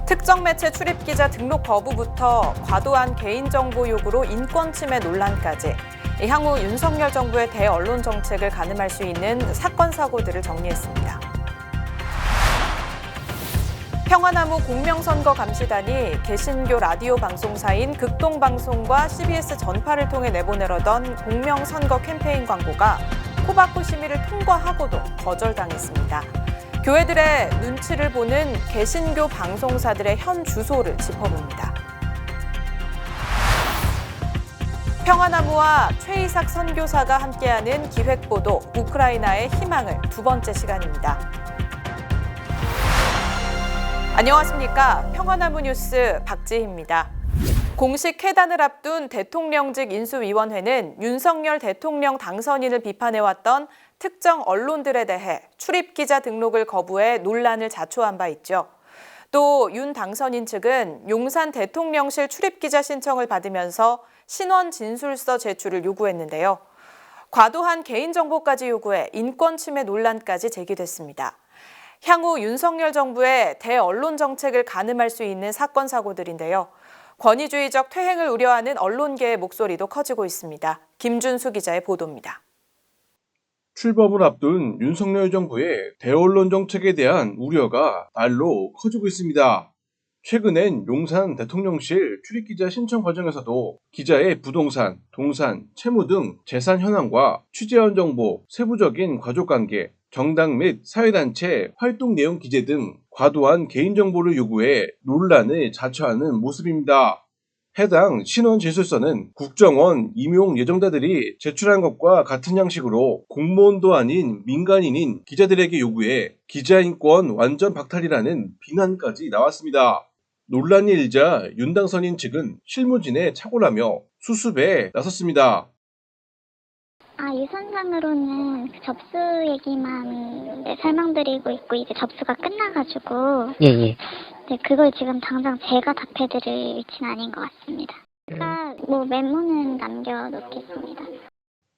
특정 매체 출입기자 등록 거부부터 과도한 개인정보 요구로 인권 침해 논란까지 향후 윤석열 정부의 대언론 정책을 가늠할 수 있는 사건 사고들을 정리했습니다. 평화나무 공명선거 감시단이 개신교 라디오 방송사인 극동방송과 CBS 전파를 통해 내보내려던 공명선거 캠페인 광고가 코바코 심의를 통과하고도 거절당했습니다. 교회들의 눈치를 보는 개신교 방송사들의 현 주소를 짚어봅니다. 평화나무와 최이삭 선교사가 함께하는 기획보도 우크라이나의 희망을 두 번째 시간입니다. 안녕하십니까. 평화나무 뉴스 박지희입니다. 공식 회단을 앞둔 대통령직 인수위원회는 윤석열 대통령 당선인을 비판해왔던 특정 언론들에 대해 출입기자 등록을 거부해 논란을 자초한 바 있죠. 또 윤 당선인 측은 용산 대통령실 출입기자 신청을 받으면서 신원 진술서 제출을 요구했는데요. 과도한 개인정보까지 요구해 인권 침해 논란까지 제기됐습니다. 향후 윤석열 정부의 대언론 정책을 가늠할 수 있는 사건 사고들인데요. 권위주의적 퇴행을 우려하는 언론계의 목소리도 커지고 있습니다. 김준수 기자의 보도입니다. 출범을 앞둔 윤석열 정부의 대언론 정책에 대한 우려가 날로 커지고 있습니다. 최근엔 용산 대통령실 출입기자 신청 과정에서도 기자의 부동산, 동산, 채무 등 재산 현황과 취재원 정보, 세부적인 가족관계, 정당 및 사회단체 활동 내용 기재 등 과도한 개인정보를 요구해 논란을 자초하는 모습입니다. 해당 신원 진술서는 국정원 임용 예정자들이 제출한 것과 같은 양식으로 공무원도 아닌 민간인인 기자들에게 요구해 기자인권 완전 박탈이라는 비난까지 나왔습니다. 논란이 일자 윤 당선인 측은 실무진에 착오라며 수습에 나섰습니다. 유선상으로는 그 접수 얘기만 설명드리고 있고 이제 접수가 끝나가지고 예. 그걸 지금 당장 제가 답해드릴 위치는 아닌 것 같습니다. 제가 메모는 남겨놓겠습니다.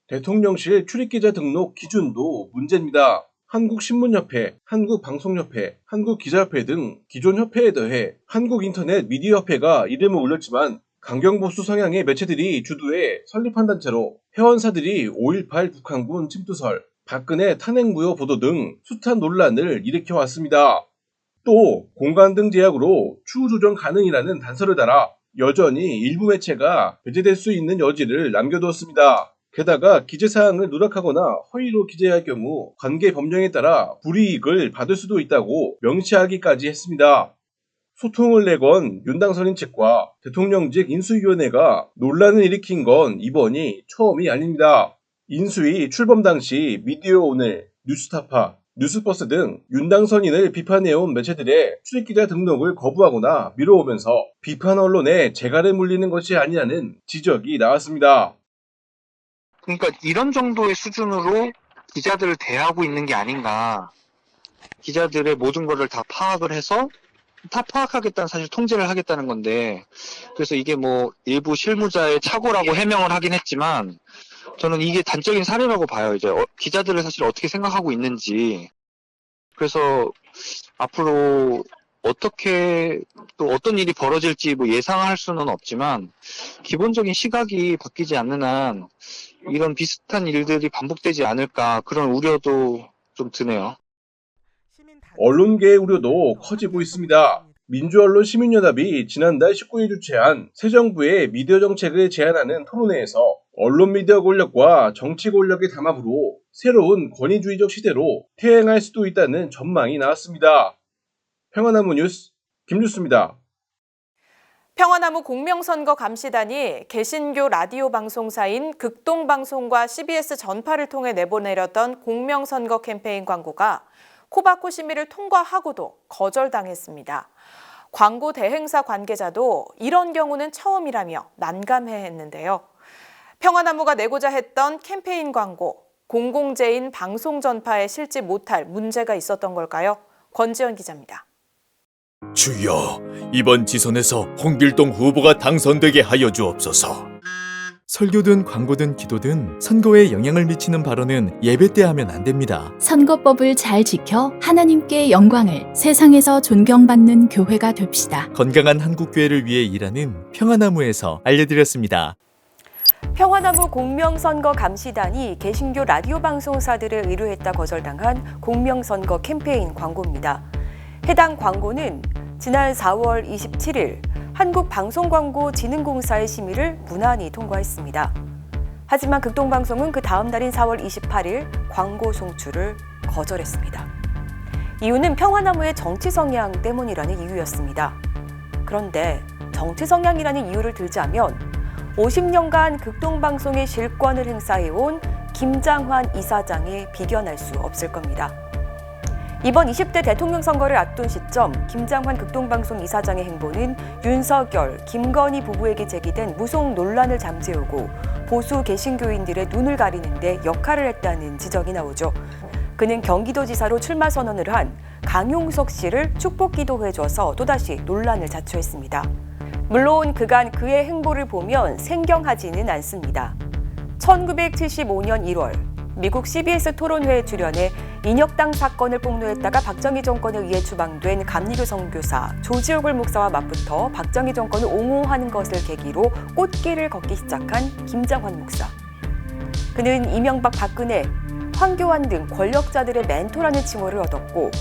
대통령실 출입기자 등록 기준도 문제입니다. 한국신문협회, 한국방송협회, 한국기자협회 등 기존 협회에 더해 한국인터넷 미디어협회가 이름을 올렸지만 강경보수 성향의 매체들이 주도해 설립한 단체로 회원사들이 5.18 북한군 침투설, 박근혜 탄핵무효 보도 등 숱한 논란을 일으켜왔습니다. 또 공간 등 제약으로 추후 조정 가능이라는 단서를 달아 여전히 일부 매체가 배제될 수 있는 여지를 남겨두었습니다. 게다가 기재사항을 누락하거나 허위로 기재할 경우 관계 법령에 따라 불이익을 받을 수도 있다고 명시하기까지 했습니다. 소통을 내건 윤 당선인 측과 대통령직 인수위원회가 논란을 일으킨 건 이번이 처음이 아닙니다. 인수위 출범 당시 미디어오늘, 뉴스타파, 뉴스버스 등 윤 당선인을 비판해온 매체들의 출입기자 등록을 거부하거나 미뤄오면서 비판 언론에 재갈을 물리는 것이 아니냐는 지적이 나왔습니다. 그러니까 이런 정도의 수준으로 기자들을 대하고 있는 게 아닌가. 기자들의 모든 거를 다 파악을 해서 다 파악하겠다는 사실 통제를 하겠다는 건데, 그래서 이게 일부 실무자의 착오라고 해명을 하긴 했지만 저는 이게 단적인 사례라고 봐요. 이제 기자들을 사실 어떻게 생각하고 있는지. 그래서 앞으로 어떻게 또 어떤 일이 벌어질지 예상할 수는 없지만 기본적인 시각이 바뀌지 않는 한 이런 비슷한 일들이 반복되지 않을까, 그런 우려도 좀 드네요. 언론계의 우려도 커지고 있습니다. 민주언론 시민연합이 지난달 19일 주최한 새 정부의 미디어 정책을 제안하는 토론회에서 언론 미디어 권력과 정치 권력의 담합으로 새로운 권위주의적 시대로 퇴행할 수도 있다는 전망이 나왔습니다. 평화나무 뉴스 김주수입니다. 평화나무 공명선거 감시단이 개신교 라디오 방송사인 극동방송과 CBS 전파를 통해 내보내려던 공명선거 캠페인 광고가 코바코 심의를 통과하고도 거절당했습니다. 광고 대행사 관계자도 이런 경우는 처음이라며 난감해했는데요. 평화나무가 내고자 했던 캠페인 광고, 공공재인 방송 전파에 실지 못할 문제가 있었던 걸까요? 권지연 기자입니다. 주여, 이번 지선에서 홍길동 후보가 당선되게 하여 주옵소서. 설교든 광고든 기도든 선거에 영향을 미치는 발언은 예배 때 하면 안 됩니다. 선거법을 잘 지켜 하나님께 영광을, 세상에서 존경받는 교회가 됩시다. 건강한 한국교회를 위해 일하는 평화나무에서 알려드렸습니다. 평화나무 공명선거 감시단이 개신교 라디오 방송사들을 의뢰했다 거절당한 공명선거 캠페인 광고입니다. 해당 광고는 지난 4월 27일 한국방송광고진흥공사의 심의를 무난히 통과했습니다. 하지만 극동방송은 그 다음 날인 4월 28일 광고 송출을 거절했습니다. 이유는 평화나무의 정치 성향 때문이라는 이유였습니다. 그런데 정치 성향이라는 이유를 들자면 50년간 극동방송의 실권을 행사해온 김장환 이사장에 비견할 수 없을 겁니다. 이번 20대 대통령 선거를 앞둔 시점 김장환 극동방송 이사장의 행보는 윤석열, 김건희 부부에게 제기된 무속 논란을 잠재우고 보수 개신교인들의 눈을 가리는 데 역할을 했다는 지적이 나오죠. 그는 경기도지사로 출마 선언을 한 강용석 씨를 축복기도해줘서 또다시 논란을 자초했습니다. 물론 그간 그의 행보를 보면 생경하지는 않습니다. 1975년 1월 미국 CBS 토론회에 출연해 인혁당 사건을 폭로했다가 박정희 정권에 의해 추방된 감리교 선교사 조지옥을 목사와 맞붙어 박정희 정권을 옹호하는 것을 계기로 꽃길을 걷기 시작한 김장환 목사. 그는 이명박, 박근혜, 황교안 등 권력자들의 멘토라는 칭호를 얻었고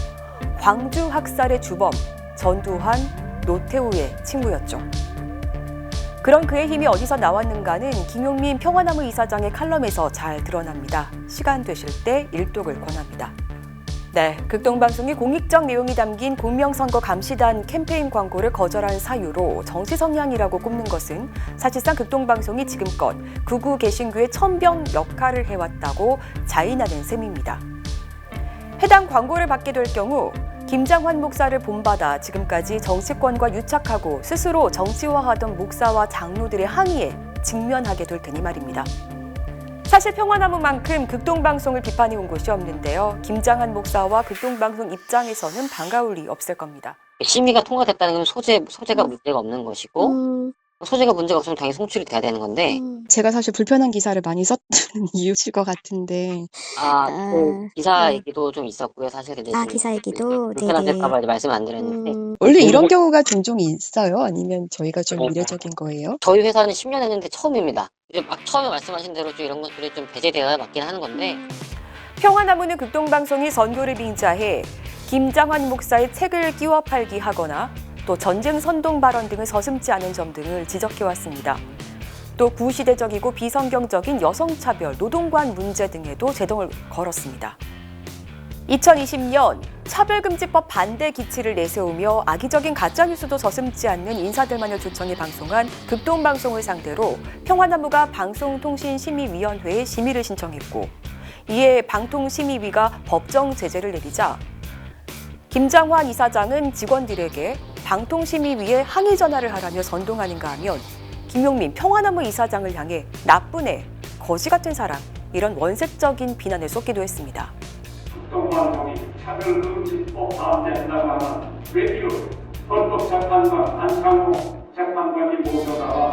광주 학살의 주범 전두환, 노태우의 친구였죠. 그런 그의 힘이 어디서 나왔는가는 김용민 평화나무 이사장의 칼럼에서 잘 드러납니다. 시간 되실 때 일독을 권합니다. 네, 극동방송이 공익적 내용이 담긴 공명선거 감시단 캠페인 광고를 거절한 사유로 정치 성향이라고 꼽는 것은 사실상 극동방송이 지금껏 극우 개신교의 천병 역할을 해왔다고 자인하는 셈입니다. 해당 광고를 받게 될 경우 김장환 목사를 본받아 지금까지 정치권과 유착하고 스스로 정치화하던 목사와 장로들의 항의에 직면하게 될 테니 말입니다. 사실 평화나무만큼 극동방송을 비판해온 곳이 없는데요. 김장환 목사와 극동방송 입장에서는 반가울 리 없을 겁니다. 심의가 통과됐다는 건 소재가 문제가 없는 것이고 소재가 문제가 없으면 당연히 송출이 돼야 되는 건데 제가 사실 불편한 기사를 많이 썼던 이유일 것 같은데. 그 기사 얘기도 좀 있었고요. 사실 근데 기사 얘기도? 불편한 네네. 될까 봐 말씀을 안 드렸는데 원래 이런 경우가 종종 있어요? 아니면 저희가 좀 이례적인 거예요? 저희 회사는 10년 했는데 처음입니다. 이제 막 처음에 말씀하신 대로 좀 이런 것들이 좀 배제되어야 맞긴 하는 건데 평화나무는 극동방송이 선교를 빙자해 김장환 목사의 책을 끼워 팔기 하거나 또 전쟁 선동 발언 등을 서슴지 않은 점 등을 지적해왔습니다. 또 구시대적이고 비성경적인 여성차별, 노동관 문제 등에도 제동을 걸었습니다. 2020년 차별금지법 반대 기치를 내세우며 악의적인 가짜뉴스도 서슴지 않는 인사들만을 초청해 방송한 극동방송을 상대로 평화나무가 방송통신심의위원회에 심의를 신청했고 이에 방통심의위가 법정 제재를 내리자 김장환 이사장은 직원들에게 방통심의위에 항의 전화를 하라며 선동하는가 하면 김용민 평화나무 이사장을 향해 나쁜 애, 거지 같은 사람 이런 원색적인 비난을 쏟기도 했습니다. 극동방송이 차별금지법 반대한다고 하는 외교 헌법재판관 안창호 재판관이 모셔다가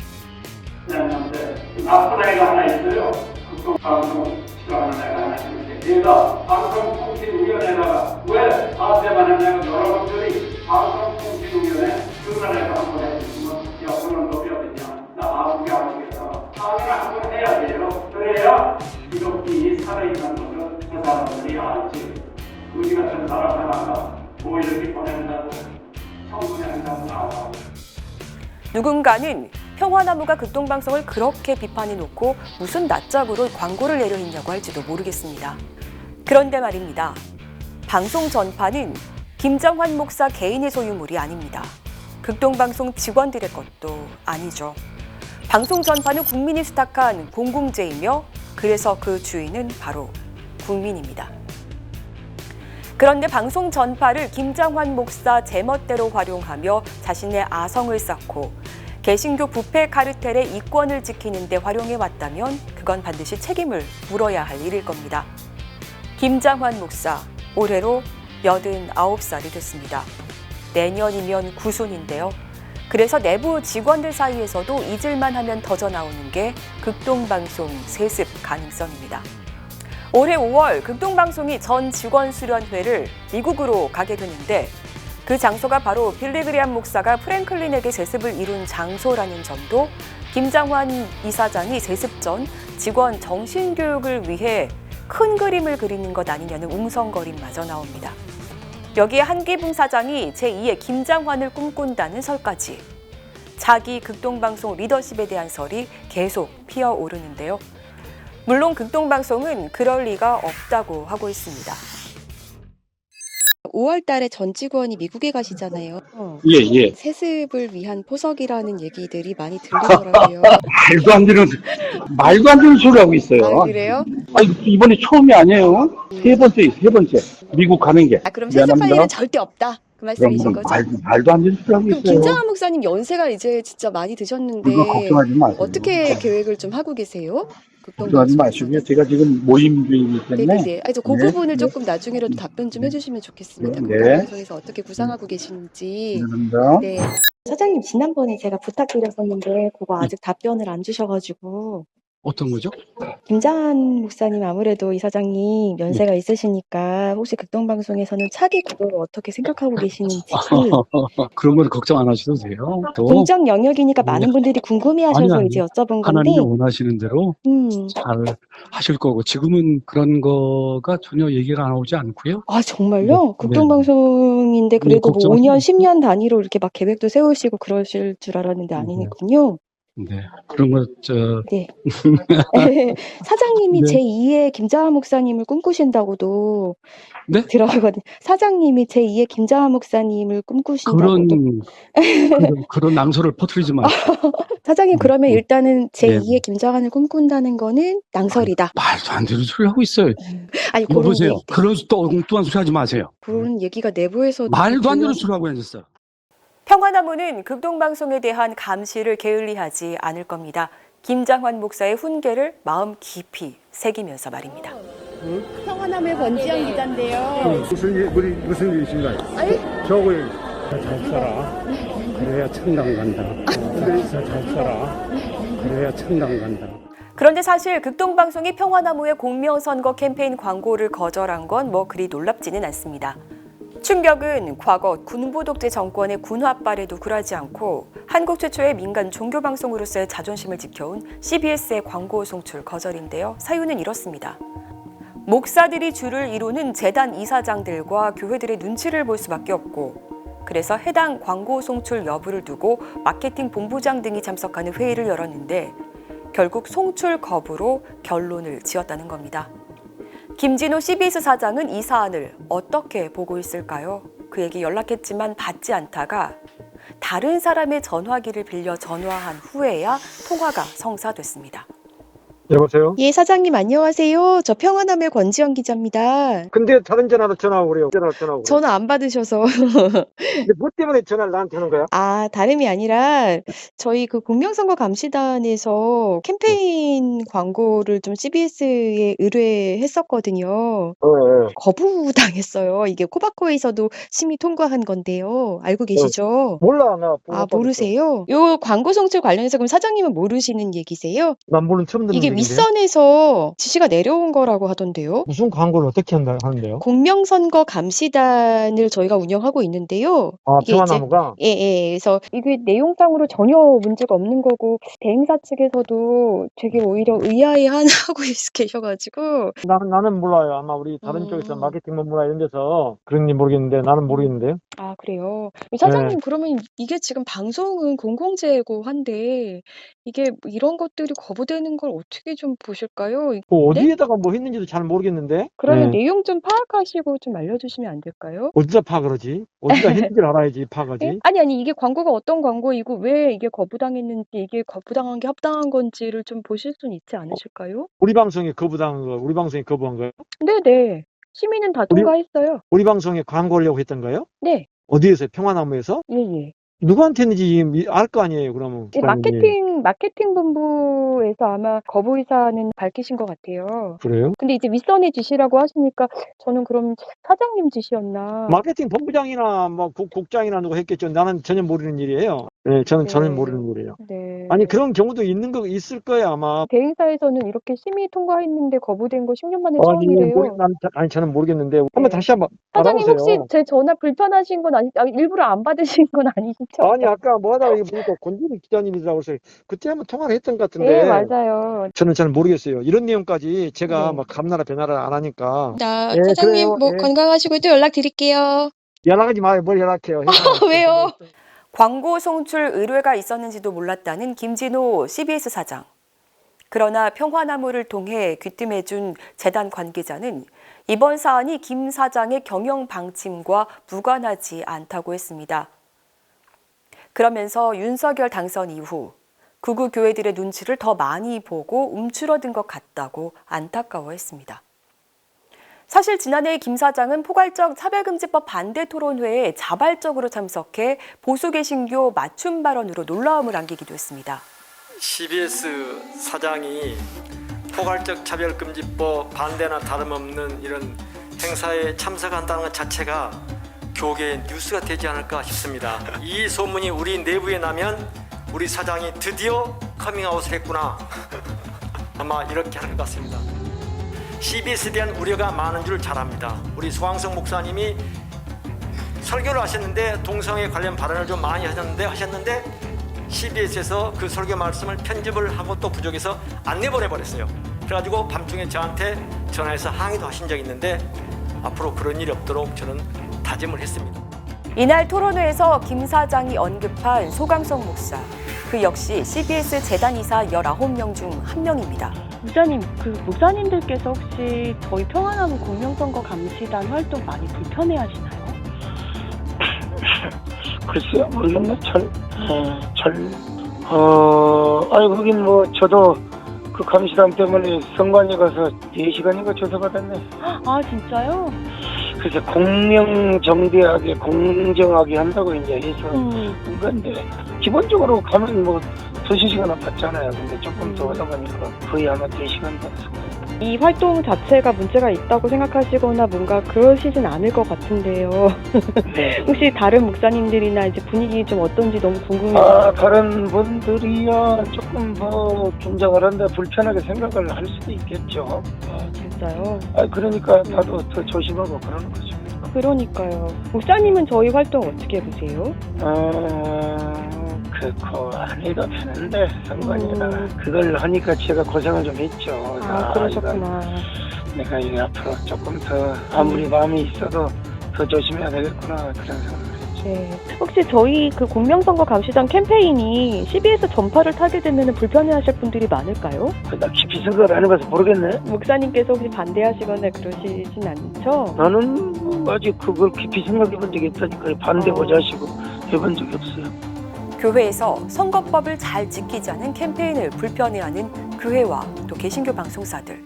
했는데 나쁜 애가 하나 있어요. 극동방송 싫어하는 애가 하나 있는데 얘가 방송통신위원회에다가 왜 반대만 했냐고 여러분들이 방송통신위원회 중간에서 한번 해주시면 야 그런 법이 어딨냐 나 아무게 아무겠다 항의를 한번 해야 돼요. 그래야 이렇게 살아있는 것을 그 사람들이 알지. 우리 같은 사람 하나가 뭐 이렇게 보낸다고 청소년한다고 나와. 누군가는 평화나무가 극동방송을 그렇게 비판해놓고 무슨 낯짝으로 광고를 내려 했냐고 할지도 모르겠습니다. 그런데 말입니다. 방송 전파는 김장환 목사 개인의 소유물이 아닙니다. 극동방송 직원들의 것도 아니죠. 방송 전파는 국민이 수탁한 공공재이며 그래서 그 주인은 바로 국민입니다. 그런데 방송 전파를 김장환 목사 제멋대로 활용하며 자신의 아성을 쌓고 개신교 부패 카르텔의 이권을 지키는 데 활용해왔다면 그건 반드시 책임을 물어야 할 일일 겁니다. 김장환 목사, 올해로 89살이 됐습니다. 내년이면 구순인데요. 그래서 내부 직원들 사이에서도 잊을만 하면 터져 나오는 게 극동방송 세습 가능성입니다. 올해 5월 극동방송이 전 직원 수련회를 미국으로 가게 되는데 그 장소가 바로 빌리그리암 목사가 프랭클린에게 세습을 이룬 장소라는 점도 김장환 이사장이 세습 전 직원 정신교육을 위해 큰 그림을 그리는 것 아니냐는 웅성거림마저 나옵니다. 여기에 한기붕 사장이 제2의 김장환을 꿈꾼다는 설까지 자기 극동방송 리더십에 대한 설이 계속 피어오르는데요. 물론 극동방송은 그럴 리가 없다고 하고 있습니다. 5월 달에 전 직원이 미국에 가시잖아요. 예. 세습을 위한 포석이라는 얘기들이 많이 들리더라고요. 말도 안 되는 소리 하고 있어요. 아, 그래요? 아니, 이번이 처음이 아니에요. 세 번째. 미국 가는 게. 아, 그럼 세습할 일은 절대 없다. 그 말씀이신 거죠? 말도 안 되는 소리 하고 그럼 있어요. 김장한 목사님 연세가 이제 진짜 많이 드셨는데 이거 걱정하지 마세요. 어떻게 계획을 좀 하고 계세요? 걱정하지 마시고요. 제가 지금 모임 중이기 때문에. 네네네. 그 네. 부분을 조금 나중에라도 답변 좀 해주시면 좋겠습니다. 네. 극동방송에서 어떻게 구상하고 계시는지. 감사합니다. 네. 사장님, 지난번에 제가 부탁드렸었는데 그거 아직 답변을 안 주셔가지고. 어떤 거죠? 김장한 목사님, 아무래도 이사장님 연세가 있으시니까 혹시 극동방송에서는 차기 구도를 어떻게 생각하고 계시는지. 그런 건 걱정 안 하셔도 돼요. 또 공적 영역이니까 많은 분들이 궁금해하셔서 아니. 이제 여쭤본 건데. 하나님이 원하시는 대로 잘 하실 거고, 지금은 그런 거가 전혀 얘기가 나오지 않고요. 아, 정말요? 네. 극동방송인데 그래도 뭐 걱정하지 5년, 10년 단위로 이렇게 막 계획도 세우시고 그러실 줄 알았는데 아니군요. 네. 그런 거, 네. 사장님이 네. 제2의 김장한 목사님을 꿈꾸신다고도 네? 들어가거든요. 사장님이 제2의 김장한 목사님을 꿈꾸신다고도. 그런 낭소를 퍼뜨리지 마세요. 사장님, 그러면 일단은 제2의 네. 김장한을 꿈꾼다는 거는 낭설이다. 말도 안 되는 소리 하고 있어요. 아니, 그런 여보세요. 얘기, 그런 또 엉뚱한 소리 하지 마세요. 그런 얘기가 내부에서 말도 안 되는 소리 하고 앉았어요. 평화나무는 극동방송에 대한 감시를 게을리하지 않을 겁니다. 김장환 목사의 훈계를 마음 깊이 새기면서 말입니다. 평화나무의 권지영 기자인데요. 무슨 일이신가요? 저거요. 잘 살아. 그래야 천당 간다. 잘 살아. 그래야 천당 간다. 그런데 사실 극동방송이 평화나무의 공명선거 캠페인 광고를 거절한 건 뭐 그리 놀랍지는 않습니다. 충격은 과거 군부 독재 정권의 군화발에도 굴하지 않고 한국 최초의 민간 종교방송으로서의 자존심을 지켜온 CBS의 광고 송출 거절인데요. 사유는 이렇습니다. 목사들이 주를 이루는 재단 이사장들과 교회들의 눈치를 볼 수밖에 없고, 그래서 해당 광고 송출 여부를 두고 마케팅 본부장 등이 참석하는 회의를 열었는데 결국 송출 거부로 결론을 지었다는 겁니다. 김진호 CBS 사장은 이 사안을 어떻게 보고 있을까요? 그에게 연락했지만 받지 않다가 다른 사람의 전화기를 빌려 전화한 후에야 통화가 성사됐습니다. 여보세요? 예, 사장님 안녕하세요. 저 평화나무의 권지영 기자입니다. 근데 다른 전화로 전화하고 그래요. 전화 안 받으셔서. 근데 뭐 때문에 전화를 나한테 하는 거야? 아, 다름이 아니라 저희 그 공명선거 감시단에서 캠페인 광고를 좀 CBS에 의뢰했었거든요. 거부당했어요. 이게 코바코에서도 심의 통과한 건데요. 알고 계시죠? 몰라, 나. 아, 모르세요? 요 광고 송출 관련해서 그럼 사장님은 모르시는 얘기세요? 난 물론 처음 듣는 이게 얘기인데. 윗선에서 지시가 내려온 거라고 하던데요. 무슨 광고를 어떻게 하는데요? 공명선거 감시단을 저희가 운영하고 있는데요. 아, 이게 평화나무가? 예. 그래서 이게 내용상으로 전혀 문제가 없는 거고 대행사 측에서도 되게 오히려 의아해하고 계셔가지고. 나는 몰라요. 아마 우리 다른 쪽에서 마케팅 본부나 이런 데서 그런지 모르겠는데 나는 모르겠는데요. 아, 그래요? 사장님, 네. 그러면 이게 지금 방송은 공공재고 한데 이게 이런 것들이 거부되는 걸 어떻게 좀 보실까요? 뭐 어디에다가 뭐 했는지도 잘 모르겠는데. 그러면 네. 내용 좀 파악하시고 좀 알려주시면 안 될까요? 어디다 파악을 하지? 어디다 했는지를 알아야지 파악하지. 예? 아니, 이게 광고가 어떤 광고이고 왜 이게 거부당했는지, 이게 거부당한 게 합당한 건지를 좀 보실 수는 있지 않으실까요? 우리 방송에 거부당한 거, 우리 방송에 거부한 거요? 네네. 심의는 다 통과했어요. 우리 방송에 광고하려고 했던 거요? 네. 어디에서? 평화나무에서? 예. 누구한테 했는지 알 거 아니에요, 그러면. 이 마케팅 본부에서 아마 거부 의사는 밝히신 것 같아요. 그래요? 근데 이제 윗선의 지시라고 하시니까 저는 그럼 사장님 지시였나? 마케팅 본부장이나 뭐 국장이나 누가 했겠죠. 나는 전혀 모르는 일이에요. 네, 저는 전혀 모르는 일이에요. 네. 아니, 그런 경우도 있을 거예요, 아마. 대행사에서는 이렇게 심의 통과했는데 거부된 거 10년 만에 아니, 처음이래요. 아니, 저는 모르겠는데. 한번 다시 한번 사장님 알아보세요. 혹시 제 전화 불편하신 건 일부러 안 받으신 건 아니시죠? 아니, 아까 뭐 하다가 보니까 권진우 기자님이라고 해서 그때 한번 통화를 했던 것 같은데. 네, 맞아요. 저는 잘 모르겠어요. 이런 내용까지 제가 네. 막 감나라 변화를 안 하니까. 자, 예, 사장님 그래요. 뭐 예. 건강하시고 또 연락드릴게요. 연락하지 마요. 뭘 연락해요. 왜요? 광고 송출 의뢰가 있었는지도 몰랐다는 김진호 CBS 사장. 그러나 평화나무를 통해 귀띔해준 재단 관계자는 이번 사안이 김 사장의 경영 방침과 무관하지 않다고 했습니다. 그러면서 윤석열 당선 이후 극우 교회들의 눈치를 더 많이 보고 움츠러든 것 같다고 안타까워했습니다. 사실 지난해 김 사장은 포괄적 차별금지법 반대 토론회에 자발적으로 참석해 보수 개신교 맞춤 발언으로 놀라움을 안기기도 했습니다. CBS 사장이 포괄적 차별금지법 반대나 다름없는 이런 행사에 참석한다는 것 자체가 교계의 뉴스가 되지 않을까 싶습니다. 이 소문이 우리 내부에 나면 우리 사장이 드디어 커밍아웃을 했구나. 아마 이렇게 할 것 같습니다. CBS에 대한 우려가 많은 줄 잘 압니다. 우리 소강성 목사님이 설교를 하셨는데 동성애 관련 발언을 좀 많이 하셨는데 CBS에서 그 설교 말씀을 편집을 하고 또 부족해서 안 내보내버렸어요. 그래가지고 밤중에 저한테 전화해서 항의도 하신 적이 있는데 앞으로 그런 일이 없도록 저는 다짐을 했습니다. 이날 토론회에서 김 사장이 언급한 소강성 목사. 그 역시 CBS 재단 이사 19명 중 한 명입니다. 목사님, 목사님들께서 혹시 저희 평화나무 공명선거 감시단 활동 많이 불편해하시나요? 글쎄요, 모르겠네. 거긴 뭐, 저도 그 감시단 때문에 성관위 가서 4시간인가 조사받았네. 아, 진짜요? 그래서 공명정대하게, 공정하게 한다고 이제 해서 한 건데, 기본적으로 가면 뭐, 2시간은 받잖아요. 근데 조금 더 하다 보니까 거의 아마 4시간 받았을 거예요. 이 활동 자체가 문제가 있다고 생각하시거나 뭔가 그러시진 않을 것 같은데요. 네. 혹시 다른 목사님들이나 이제 분위기 좀 어떤지 너무 궁금해요. 다른 분들이야 조금 뭐 긴장을 한다 불편하게 생각을 할 수도 있겠죠. 진짜요? 그러니까 다들 더 조심하고 그러는 거죠. 그러니까요. 목사님은 저희 활동 어떻게 보세요? 그거 안 해도 되는데 상관이라 그걸 하니까 제가 고생을 좀 했죠. 그러셨구나. 내가 이게 앞으로 조금 더 아무리 마음이 있어도 더 조심해야 되겠구나 그런 생각을 했죠. 네. 혹시 저희 그 공명선거 감시단 캠페인이 CBS 전파를 타게 되면 불편해하실 분들이 많을까요? 나 깊이 생각을 안 해봐서 모르겠네. 목사님께서 혹시 반대하시거나 그러시진 않죠? 나는 아직 그걸 깊이 생각해 본 적이 없다니까요. 반대고자 하시고 해본 적이 없어요. 교회에서 선거법을 잘 지키지 않은 캠페인을 불편해하는 교회와 또 개신교 방송사들.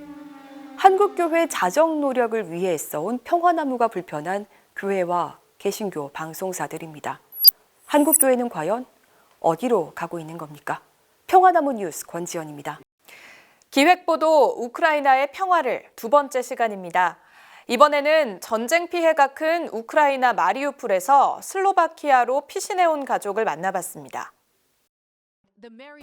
한국교회 자정 노력을 위해 애써온 평화나무가 불편한 교회와 개신교 방송사들입니다. 한국교회는 과연 어디로 가고 있는 겁니까? 평화나무 뉴스 권지연입니다. 기획보도 우크라이나의 평화를 두 번째 시간입니다. 이번에는 전쟁 피해가 큰 우크라이나 마리우폴에서 슬로바키아로 피신해온 가족을 만나봤습니다.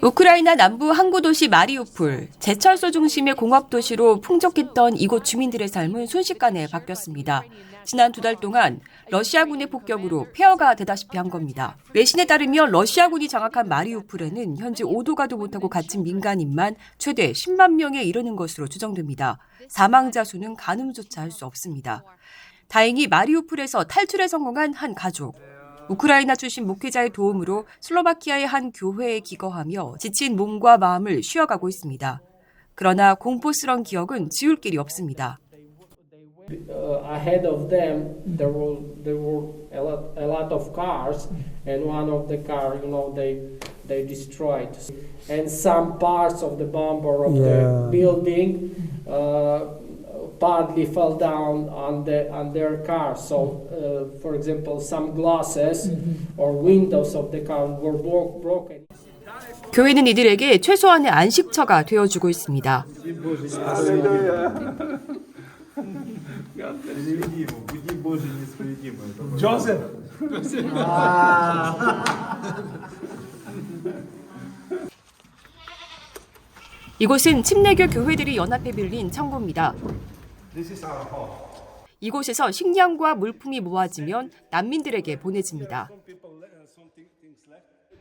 우크라이나 남부 항구 도시 마리우폴, 제철소 중심의 공업 도시로 풍족했던 이곳 주민들의 삶은 순식간에 바뀌었습니다. 지난 2달 동안 러시아군의 폭격으로 폐허가 되다시피 한 겁니다. 외신에 따르면 러시아군이 장악한 마리우폴에는 현재 5도 가도 못하고 갇힌 민간인만 최대 10만 명에 이르는 것으로 추정됩니다. 사망자 수는 가늠조차 할 수 없습니다. 다행히 마리우폴에서 탈출에 성공한 한 가족. 우크라이나 출신 목회자의 도움으로 슬로바키아의 한 교회에 기거하며 지친 몸과 마음을 쉬어가고 있습니다. 그러나 공포스러운 기억은 지울 길이 없습니다. Ahead of them, there were a lot of cars, and one of the cars, they destroyed, and some parts of the bumper of the building badly fell down on their car. So, for example, some glasses or windows of the car were broken. 교회는 이들에게 최소한의 안식처가 되어주고 있습니다. 이곳은 침례교 교회들이 연합해 빌린 창고입니다. 이곳에서 식량과 물품이 모아지면 난민들에게 보내집니다.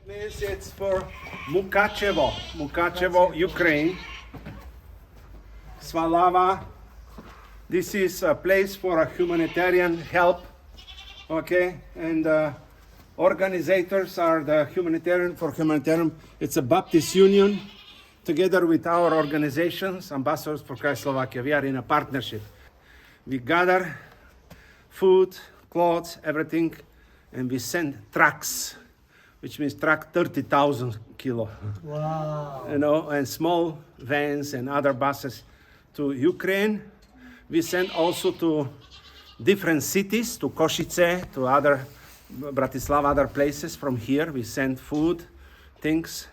It's for Mukachevo, Ukraine. Svalava. This is a place for a humanitarian help. Okay, and organizers are the humanitarian. It's a Baptist Union, together with our organizations, Ambassadors for Christ Slovakia. We are in a partnership. We gather food, clothes, everything, and we send trucks, which means truck 30,000 kilo. Wow. You know, and small vans and other buses to Ukraine. We send also to different cities, to Košice, to other Bratislava, other places from here. We send food, things,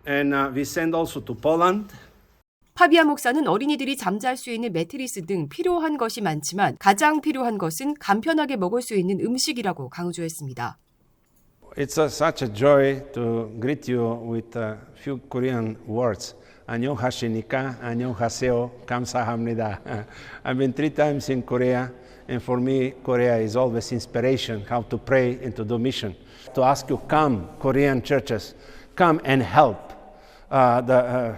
and we send also to Poland. 파비아 목사는 어린이들이 잠잘 수 있는 매트리스 등 필요한 것이 많지만 가장 필요한 것은 간편하게 먹을 수 있는 음식이라고 강조했습니다. It's such a joy to greet you with a few Korean words. 안녕하십니까, 안녕하세요, 감사합니다. I've been 3 times in Korea, and for me, Korea is always inspiration, how to pray and to do mission. To ask you, come, Korean churches, come and help the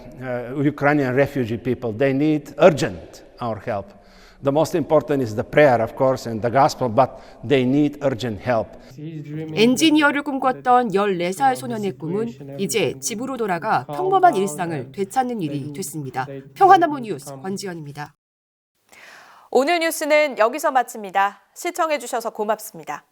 Ukrainian refugee people. They need urgent our help. The most important is the prayer, of course, and the gospel, but they need urgent help. 엔지니어를 꿈꿨던 14살 소년의 꿈은 이제 집으로 돌아가 평범한 일상을 되찾는 일이 됐습니다. 평화나무 뉴스 권지연입니다. 오늘 뉴스는 여기서 마칩니다. 시청해주셔서 고맙습니다.